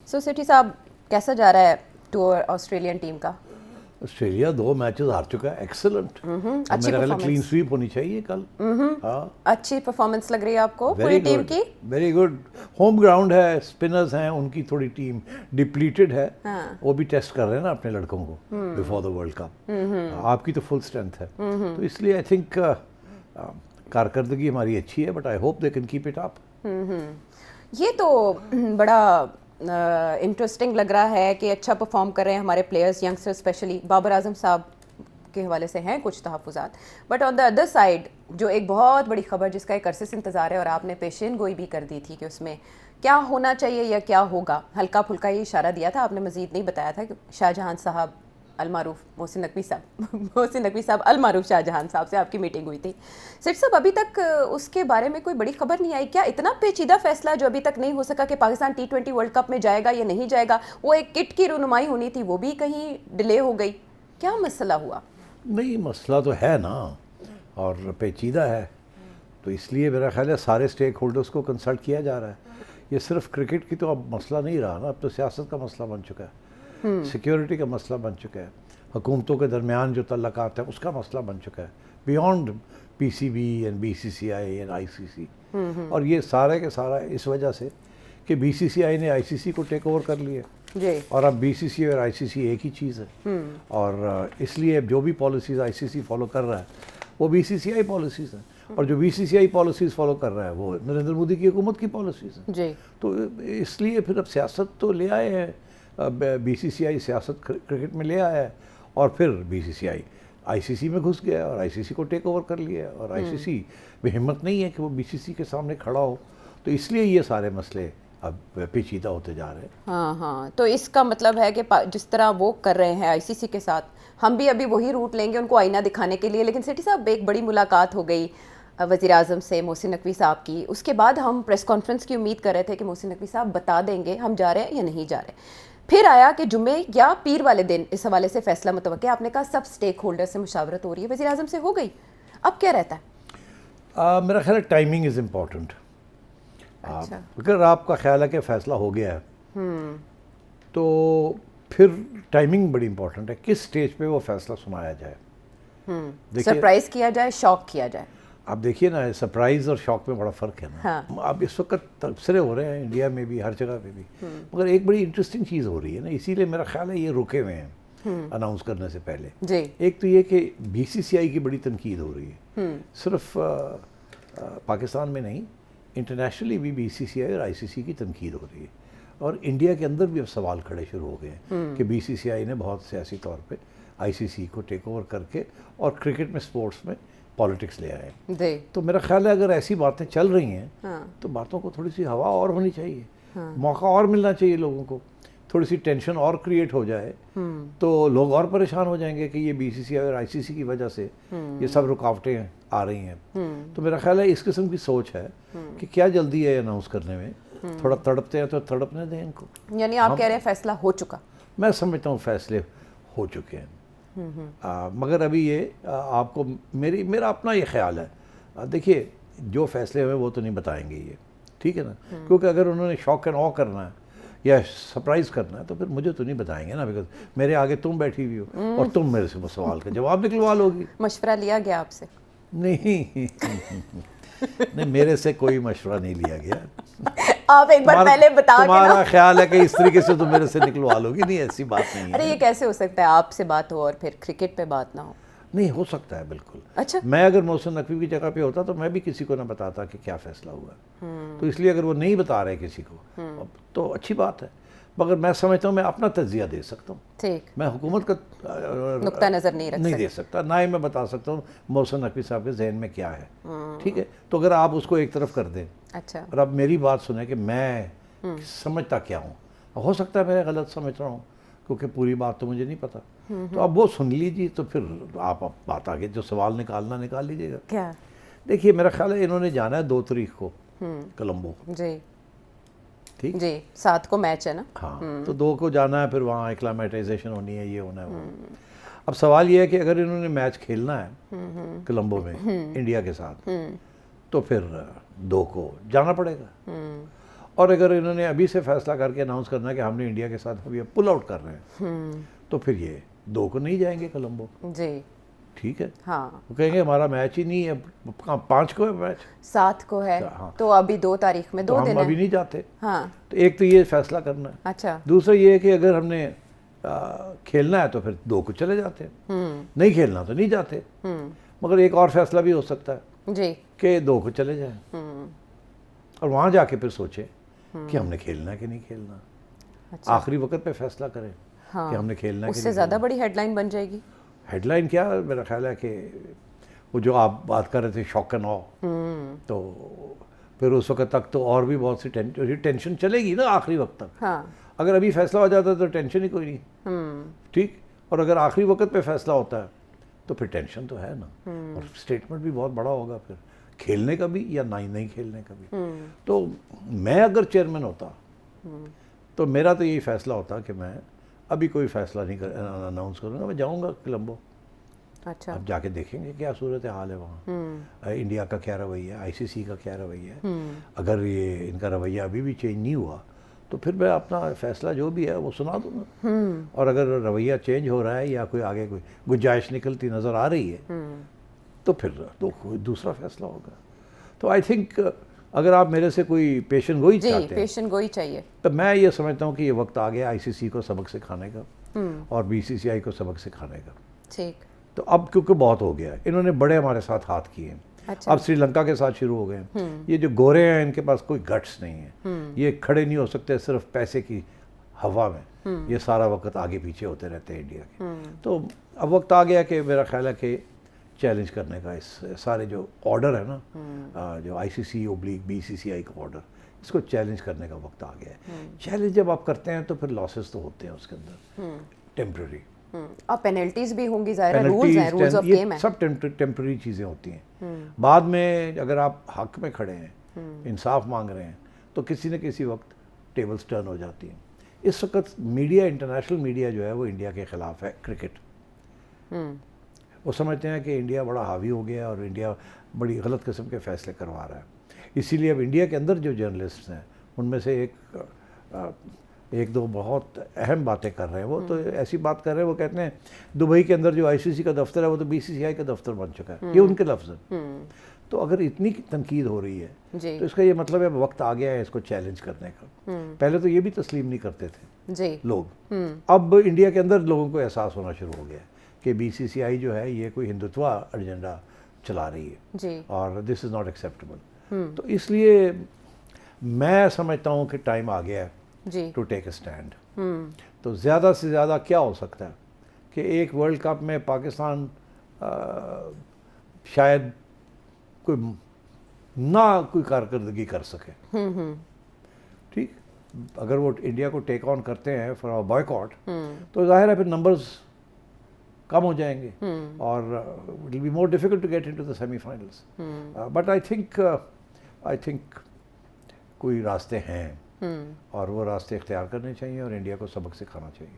سو city صاحب کیسا جا رہا ہے ٹور آسٹریلین ٹیم کا؟ آسٹریلیا 2 میچز ہار چکا ہے. ایکسلنٹ. اچھی میرا خیال ہے کلین سویپ ہونی چاہیے کل. ہاں اچھی پرفارمنس لگ رہی ہے آپ کو پوری ٹیم کی؟ Very good. ہوم گراؤنڈ ہے, اسپنرز ہیں, ان کی تھوڑی ٹیم ڈپلیٹڈ ہے. وہ بھی ٹیسٹ کر رہے ہیں نا اپنے لڑکوں کو بیفور دا ورلڈ کپ. آپ کی تو فل اسٹرینتھ ہے, تو اس لیے آئی تھنک کارکردگی ہماری اچھی ہے, but I hope they can keep it up. یہ تو بڑا انٹرسٹنگ لگ رہا ہے کہ اچھا پرفارم کر رہے ہیں ہمارے players, youngster especially. Babar Azam صاحب کے حوالے سے ہیں کچھ تحفظات, but on the other side جو ایک بہت بڑی خبر جس کا ایک عرصے سے انتظار ہے اور آپ نے پیشین گوئی بھی کر دی تھی کہ اس میں کیا ہونا چاہیے یا کیا ہوگا, ہلکا پھلکا یہ اشارہ دیا تھا آپ نے, مزید نہیں بتایا تھا کہ شاہ جہاں صاحب المعروف محسن نقوی صاحب المعروف شاہ جہان صاحب سے آپ کی میٹنگ ہوئی تھی. سیٹ صاحب ابھی تک اس کے بارے میں کوئی بڑی خبر نہیں آئی. کیا اتنا پیچیدہ فیصلہ جو ابھی تک نہیں ہو سکا کہ پاکستان T20 ورلڈ کپ میں جائے گا یا نہیں جائے گا, وہ ایک کٹ کی رونمائی ہونی تھی وہ بھی کہیں ڈیلے ہو گئی, کیا مسئلہ ہوا؟ نہیں, مسئلہ تو ہے نا, اور پیچیدہ ہے, تو اس لیے میرا خیال ہے سارے اسٹیک ہولڈرز کو کنسلٹ کیا جا رہا ہے. یہ صرف کرکٹ کی تو اب مسئلہ نہیں رہا نا, اب تو سیاست کا مسئلہ بن چکا ہے, سیکیورٹی کا مسئلہ بن چکا ہے, حکومتوں کے درمیان جو تعلقات ہیں اس کا مسئلہ بن چکا ہے, beyond PCB and BCCI and ICC. اور یہ سارے کے سارا اس وجہ سے کہ BCCI نے ICC کو ٹیک اوور کر لیا, اور اب BCCI اور ICC ایک ہی چیز ہے, اور اس لیے جو بھی پالیسیز ICC فالو کر رہا ہے وہ BCCI پالیسیز ہیں, اور جو BCCI پالیسیز فالو کر رہا ہے وہ نریندر مودی کی حکومت کی پالیسیز ہیں. تو اس لیے پھر اب سیاست تو لے آئے ہیں, BCCI سیاست کرکٹ میں لے آیا ہے, اور پھر BCCI ICC میں گھس گیا اور ICC کو ٹیک اوور کر لیا, اور ICC میں ہمت نہیں ہے کہ وہ BCCI کے سامنے کھڑا ہو, تو اس لیے یہ سارے مسئلے اب پیچیدہ ہوتے جا رہے ہیں. ہاں, تو اس کا مطلب ہے کہ جس طرح وہ کر رہے ہیں ICC کے ساتھ, ہم بھی ابھی وہی روٹ لیں گے ان کو آئینہ دکھانے کے لیے. لیکن سیٹھی صاحب ایک بڑی ملاقات ہو گئی وزیر اعظم سے محسن نقوی صاحب کی, اس کے بعد ہم پریس کانفرنس کی امید کر رہے تھے کہ محسن نقوی صاحب بتا دیں گے ہم جا رہے ہیں یا نہیں جا رہے. پھر آیا کہ جمعے یا پیر والے دن اس حوالے سے فیصلہ متوقع. آپ نے کہا سب اسٹیک ہولڈر سے مشاورت ہو رہی ہے, وزیر اعظم سے ہو گئی, اب کیا رہتا ہے؟ میرا خیال ہے ٹائمنگ از امپورٹنٹ. اگر آپ کا خیال ہے کہ فیصلہ ہو گیا ہے تو پھر ٹائمنگ بڑی امپورٹنٹ ہے, کس سٹیج پہ وہ فیصلہ سنایا جائے. سرپرائز کیا جائے, شاک کیا جائے. آپ دیکھیے نا, سرپرائز اور شوق میں بڑا فرق ہے نا. اب اس وقت تبصرے ہو رہے ہیں انڈیا میں بھی, ہر جگہ پہ بھی, مگر ایک بڑی انٹرسٹنگ چیز ہو رہی ہے نا, اسی لیے میرا خیال ہے یہ رکے ہوئے ہیں اناؤنس کرنے سے پہلے. ایک تو یہ کہ BCCI کی بڑی تنقید ہو رہی ہے, صرف پاکستان میں نہیں, انٹرنیشنلی بھی BCCI اور ICC کی تنقید ہو رہی ہے, اور انڈیا کے اندر بھی اب سوال کھڑے شروع ہو گئے ہیں کہ BCCI نے بہت سیاسی طور پہ ICC کو ٹیک اوور کر کے اور کرکٹ میں سپورٹس میں پالیٹکس لے آئے. تو میرا خیال ہے اگر ایسی باتیں چل رہی ہیں تو باتوں کو تھوڑی سی ہوا اور ہونی چاہیے, موقع اور ملنا چاہیے لوگوں کو, تھوڑی سی ٹینشن اور کریٹ ہو جائے تو لوگ اور پریشان ہو جائیں گے کہ یہ BCCI اور ICC کی وجہ سے یہ سب رکاوٹیں آ رہی ہیں. تو میرا خیال ہے اس قسم کی سوچ ہے کہ کیا جلدی ہے اناؤنس کرنے میں, تھوڑا تڑپتے ہیں تو تڑپنے دیں ان کو. یعنی آپ کہہ رہے ہیں فیصلہ ہو چکا؟ میں سمجھتا ہوں فیصلے ہو چکے ہیں, مگر ابھی یہ آپ کو میرا اپنا یہ خیال ہے, دیکھیے جو فیصلے ہوئے وہ تو نہیں بتائیں گے یہ, ٹھیک ہے نا, کیونکہ اگر انہوں نے شوق اینڈ آ کرنا ہے یا سرپرائز کرنا ہے تو پھر مجھے تو نہیں بتائیں گے نا, بیکاز میرے آگے تم بیٹھی ہوئی ہو اور تم میرے سے وہ سوال کا جواب نکلوا لو گی. مشورہ لیا گیا آپ سے؟ نہیں, میرے سے کوئی مشورہ نہیں لیا گیا. آپ ایک بار پہلے بتا کے تمہارا خیال ہے کہ اس طریقے سے تو میرے سے نکلوا لو گی, نہیں ایسی بات نہیں ہے. ارے یہ کیسے ہو سکتا ہے آپ سے بات ہو اور پھر کرکٹ پہ بات نہ ہو؟ نہیں ہو سکتا ہے بالکل. اچھا, میں اگر محسن نقوی کی جگہ پہ ہوتا تو میں بھی کسی کو نہ بتاتا کہ کیا فیصلہ ہوا, تو اس لیے اگر وہ نہیں بتا رہے کسی کو تو اچھی بات ہے, مگر میں سمجھتا ہوں میں اپنا تجزیہ دے سکتا ہوں. ٹھیک, میں حکومت کا نقطہ نظر نہیں دے سکتا, نہ ہی میں بتا سکتا ہوں محسن نقوی صاحب کے ذہن میں کیا ہے. ٹھیک ہے, تو اگر آپ اس کو ایک طرف کر دیں اچھا, اور اب میری بات سنیں کہ میں سمجھتا کیا ہوں, ہو سکتا ہے میں غلط سمجھ رہا ہوں کیونکہ پوری بات تو مجھے نہیں پتا, تو اب وہ سن لیجیے, تو پھر آپ بات آگے جو سوال نکالنا نکال لیجیے گا. کیا دیکھیے میرا خیال ہے انہوں نے جانا ہے 2 تاریخ کو کولمبو. جی ٹھیک, جی 7 کو میچ ہے نا. ہاں, تو 2 کو جانا ہے, پھر وہاں ایکلائمیٹائزیشن ہونی ہے, یہ ہونا ہے وہ. اب سوال یہ ہے کہ اگر انہوں نے میچ کھیلنا ہے کولمبو میں انڈیا کے ساتھ تو پھر 2 کو جانا پڑے گا, اور اگر انہوں نے ابھی سے فیصلہ کر کے اناؤنس کرنا ہے کہ ہم نے انڈیا کے ساتھ ابھی پل آؤٹ کر رہے ہیں تو پھر یہ 2 کو نہیں جائیں گے کولمبو. جی ٹھیک ہے, ہاں, وہ کہیں گے ہمارا میچ ہی نہیں ہے, 5 کو ہے میچ, 7 کو ہے, تو ابھی 2 تاریخ میں 2 تو دن ہم ہے. ابھی نہیں جاتے. ہاں تو ایک تو یہ فیصلہ کرنا ہے. اچھا دوسرا یہ ہے کہ اگر ہم نے کھیلنا ہے تو پھر 2 کو چلے جاتے ہیں, نہیں کھیلنا تو نہیں جاتے. مگر ایک اور فیصلہ بھی ہو سکتا ہے جی کہ 2 کو چلے جائیں اور وہاں جا کے پھر سوچیں کہ ہم نے کھیلنا ہے کہ نہیں کھیلنا. آخری وقت پہ فیصلہ کریں کہ ہم نے کھیلنا ہے اس کہ سے نہیں. زیادہ بڑی ہیڈ لائن بن جائے گی. ہیڈ لائن کیا, میرا خیال ہے کہ وہ جو آپ بات کر رہے تھے شوق اینڈ آ, تو پھر اس وقت تک تو اور بھی بہت سی ٹینشن چلے گی نا آخری وقت تک. ہاں اگر ابھی فیصلہ ہو جاتا ہے تو ٹینشن ہی کوئی نہیں. ٹھیک, اور اگر آخری وقت پہ فیصلہ ہوتا ہے تو پھر ٹینشن تو ہے نا, اور اسٹیٹمنٹ بھی بہت بڑا ہوگا پھر کھیلنے کا بھی یا نہیں کھیلنے کا بھی. تو میں اگر چیئرمین ہوتا تو میرا تو یہی فیصلہ ہوتا کہ میں ابھی کوئی فیصلہ نہیں اناؤنس کروں گا, میں جاؤں گا کولمبو. اچھا اب جا کے دیکھیں گے کیا صورت حال ہے وہاں, انڈیا کا کیا رویہ ہے, ICC کا کیا رویہ ہے. اگر یہ ان کا رویہ ابھی بھی چینج نہیں ہوا تو پھر میں اپنا فیصلہ جو بھی ہے وہ سنا دوں گا. اور اگر رویہ چینج ہو رہا ہے یا کوئی آگے کوئی گنجائش نکلتی نظر آ رہی ہے تو پھر تو کوئی دوسرا فیصلہ ہوگا. تو آئی تھنک اگر آپ میرے سے کوئی پیشن گوئی چاہتے ہیں, پیشن گوئی چاہیے, تو میں یہ سمجھتا ہوں کہ یہ وقت آ گیا ICC کو سبق سکھانے کا اور BCCI کو سبق سکھانے کا. ٹھیک. تو اب کیونکہ بہت ہو گیا ہے, انہوں نے بڑے ہمارے ساتھ ہاتھ کیے ہیں. اب سری لنکا کے ساتھ شروع ہو گئے ہیں. یہ جو گورے ہیں ان کے پاس کوئی گٹس نہیں ہے, یہ کھڑے نہیں ہو سکتے صرف پیسے کی ہوا میں, یہ سارا وقت آگے پیچھے ہوتے رہتے ہیں انڈیا کے. تو اب وقت آ گیا کہ میرا خیال ہے کہ چیلنج کرنے کا, اس سارے جو آرڈر ہے نا, جو ICC/BCCI کا آرڈر, اس کو چیلنج کرنے کا وقت آ گیا ہے. چیلنج جب آپ کرتے ہیں تو پھر لاسز تو ہوتے ہیں اس کے اندر ٹیمپرری, اور پینلٹیز بھی ہوں گی, ظاہر رولز ہیں, رولز آف گیم ہیں, سب ٹیمپرری چیزیں ہوتی ہیں. بعد میں اگر آپ حق میں کھڑے ہیں, انصاف مانگ رہے ہیں, تو کسی نہ کسی وقت ٹیبلز ٹرن ہو جاتی ہیں. اس وقت میڈیا, انٹرنیشنل میڈیا جو ہے وہ انڈیا کے خلاف ہے. کرکٹ, وہ سمجھتے ہیں کہ انڈیا بڑا حاوی ہو گیا اور انڈیا بڑی غلط قسم کے فیصلے کروا رہا ہے. اسی لیے اب انڈیا کے اندر جو جرنلسٹ ہیں ان میں سے ایک دو بہت اہم باتیں کر رہے ہیں. وہ تو ایسی بات کر رہے ہیں, وہ کہتے ہیں دبئی کے اندر جو ICC کا دفتر ہے وہ تو BCCI کا دفتر بن چکا ہے. یہ ان کے لفظ ہیں. تو اگر اتنی تنقید ہو رہی ہے تو اس کا یہ مطلب ہے وقت آ گیا ہے اس کو چیلنج کرنے کا. پہلے تو یہ بھی تسلیم نہیں کرتے تھے لوگ, اب انڈیا کے اندر لوگوں کو احساس ہونا شروع ہو گیا ہے کہ BCCI جو ہے یہ کوئی ہندوتوا ایجنڈا چلا رہی ہے اور دس از ناٹ ایکسیپٹیبل. تو اس لیے میں سمجھتا ہوں کہ ٹائم آ گیا ہے ٹو ٹیک اے اسٹینڈ. تو زیادہ سے زیادہ کیا ہو سکتا ہے کہ ایک ورلڈ کپ میں پاکستان شاید کوئی کارکردگی کر سکے. ٹھیک, اگر وہ انڈیا کو ٹیک آن کرتے ہیں فار بائیکاٹ تو ظاہر ہے پھر نمبرز کم ہو جائیں گے اور it will be more difficult to get into the semi finals. But I think کوئی راستے ہیں اور وہ راستے اختیار کرنے چاہیے اور انڈیا کو سبق سکھانا چاہیے.